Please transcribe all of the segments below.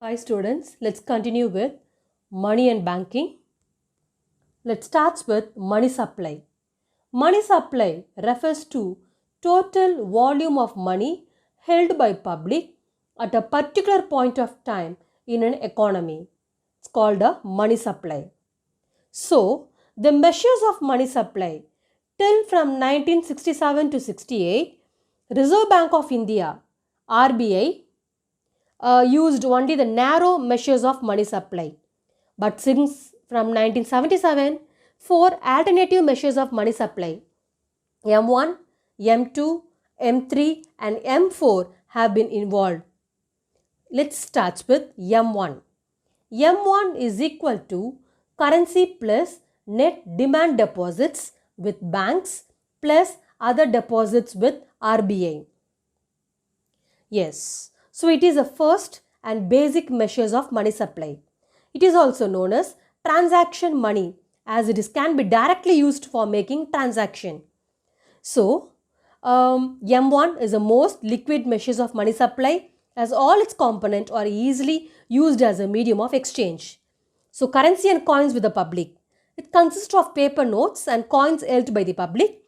Hi students, let's continue with money and banking. Let's start with money supply. Money supply refers to total volume of money held by public at a particular point of time in an economy. It's called a money supply. So, the measures of money supply till from 1967 to 68, Reserve Bank of India RBI used only the narrow measures of money supply. But since from 1977, four alternative measures of money supply M1, M2, M3 and M4 have been involved. Let's start with M1. M1 is equal to currency plus net demand deposits with banks plus other deposits with RBI. Yes, so it is the first and basic measures of money supply. It is also known as transaction money as can be directly used for making transaction. So, M1 is the most liquid measures of money supply as all its components are easily used as a medium of exchange. So, currency and coins with the public. It consists of paper notes and coins held by the public.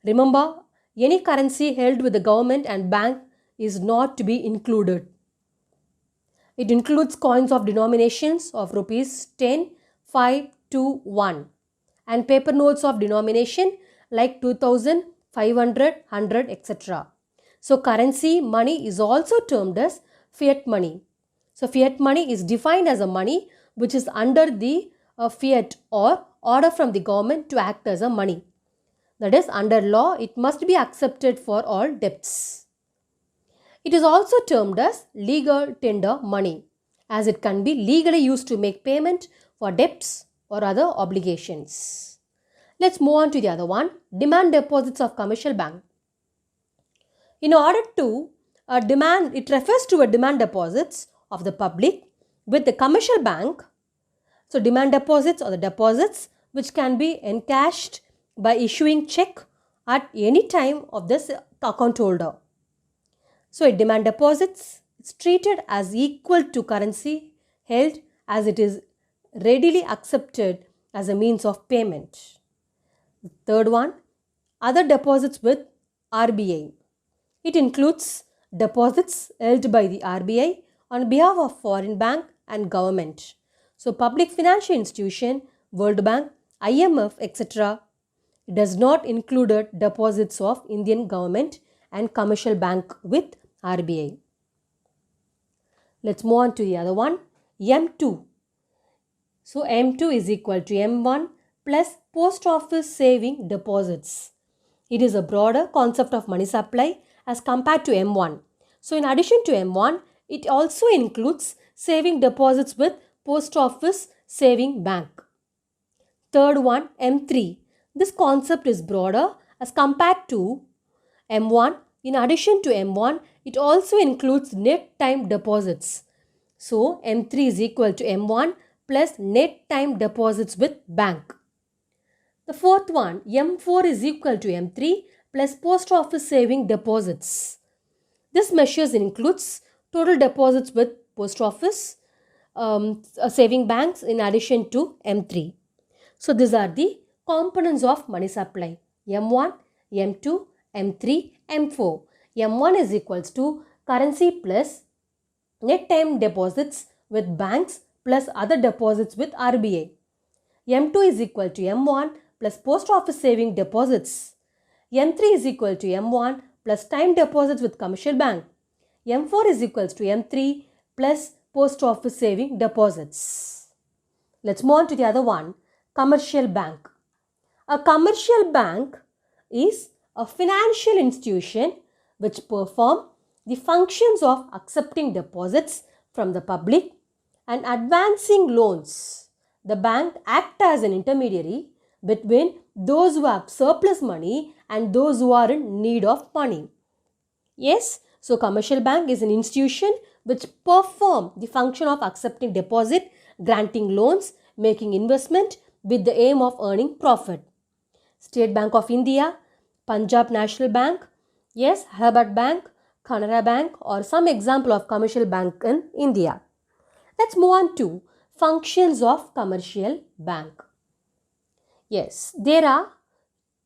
Remember, any currency held with the government and bank is not to be included. It includes coins of denominations of rupees 10, 5, 2, 1 and paper notes of denomination like 2000, 500, 100, etc. So currency money is also termed as fiat money. So fiat money is defined as a money which is under the fiat or order from the government to act as a money. That is, under law, it must be accepted for all debts. It is also termed as legal tender money as it can be legally used to make payment for debts or other obligations. Let's move on to the other one, demand deposits of commercial bank. In order to it refers to a demand deposits of the public with the commercial bank. So demand deposits or the deposits which can be encashed by issuing check at any time of this account holder. So a demand deposits is treated as equal to currency held as it is readily accepted as a means of payment. The third one, other deposits with RBI. It includes deposits held by the RBI on behalf of foreign bank and government. So public financial institution, World Bank, IMF, etc. does not include deposits of Indian government and commercial bank with RBI. Let's move on to the other one, M2. So M2 is equal to M1 plus post office saving deposits. It is a broader concept of money supply as compared to M1. So in addition to M1, it also includes saving deposits with post office saving bank. Third one, M3. This concept is broader as compared to M1. In addition to M1, it also includes net time deposits. So M3 is equal to M1 plus net time deposits with bank. The fourth one, M4 is equal to M3 plus post office saving deposits. This measures includes total deposits with post office saving banks in addition to M3. So these are the components of money supply, M1, M2, M3, M4. M1 is equals to currency plus net time deposits with banks plus other deposits with RBI. M2 is equal to M1 plus post office saving deposits. M3 is equal to M1 plus time deposits with commercial bank. M4 is equal to M3 plus post office saving deposits. Let's move on to the other one, commercial bank. A commercial bank is a financial institution which perform the functions of accepting deposits from the public and advancing loans. The bank acts as an intermediary between those who have surplus money and those who are in need of money. Yes, so commercial bank is an institution which perform the function of accepting deposit, granting loans, making investment with the aim of earning profit. State Bank of India, Punjab National Bank, yes, Allahabad Bank, Canara Bank or some example of commercial bank in India. Let's move on to functions of commercial bank. Yes, there are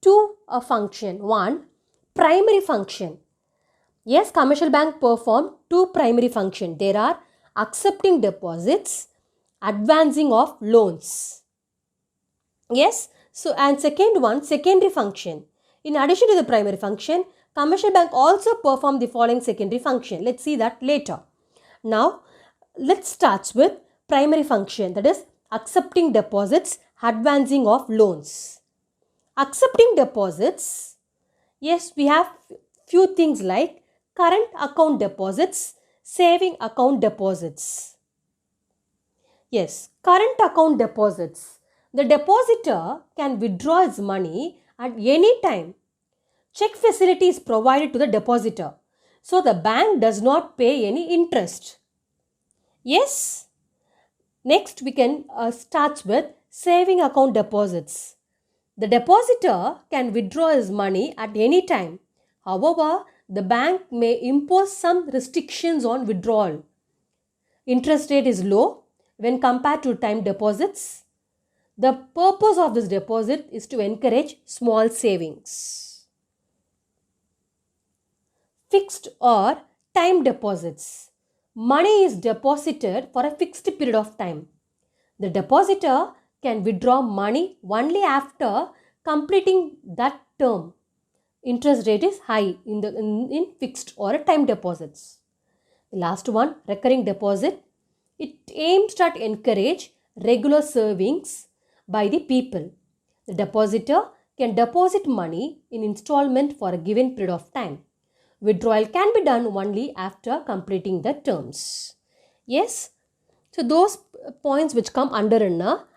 two function. One, primary function. Yes, commercial bank perform two primary function. There are accepting deposits, advancing of loans. Yes, so and second one, secondary function. In addition to the primary function, commercial bank also perform the following secondary function. Let's see that later. Now, let's start with primary function, that is accepting deposits, advancing of loans. Accepting deposits, yes, we have few things like current account deposits, saving account deposits. Yes, current account deposits. The depositor can withdraw his money at any time. Check facility is provided to the depositor, so the bank does not pay any interest. Yes. Next, we can start with saving account deposits. The depositor can withdraw his money at any time. However, the bank may impose some restrictions on withdrawal. Interest rate is low when compared to time deposits. The purpose of this deposit is to encourage small savings. Fixed or time deposits. Money is deposited for a fixed period of time. The depositor can withdraw money only after completing that term. Interest rate is high in fixed or time deposits. The last one, recurring deposit. It aims to encourage regular savings by the people. The depositor can deposit money in installment for a given period of time. Withdrawal can be done only after completing the terms. Yes, so those points which come under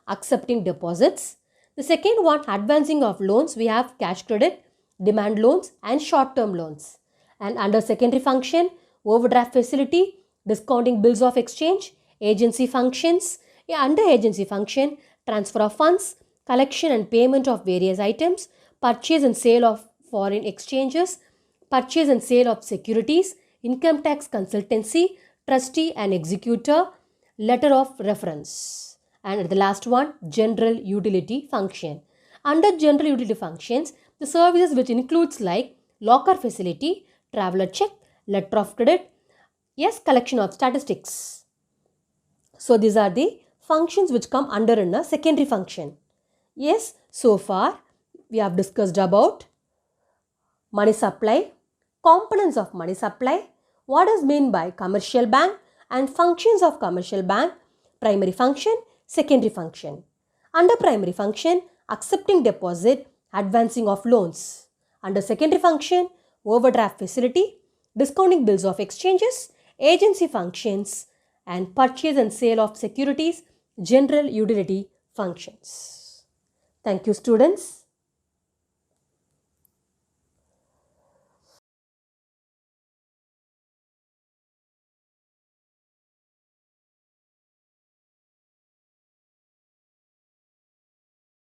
accepting deposits. The second one, advancing of loans, we have cash credit, demand loans and short-term loans. And under secondary function, overdraft facility, discounting bills of exchange, agency functions. Under agency function, transfer of funds, collection and payment of various items, purchase and sale of foreign exchanges, purchase and sale of securities, income tax consultancy, trustee and executor, letter of reference. And the last one, general utility function. Under general utility functions, the services which includes like locker facility, traveler check, letter of credit, yes, collection of statistics. So these are the functions which come under a secondary function. Yes, so far we have discussed about money supply, components of money supply, what is meant by commercial bank and functions of commercial bank, primary function, secondary function. Under primary function, accepting deposit, advancing of loans. Under secondary function, overdraft facility, discounting bills of exchanges, agency functions and purchase and sale of securities, general utility functions. Thank you, students.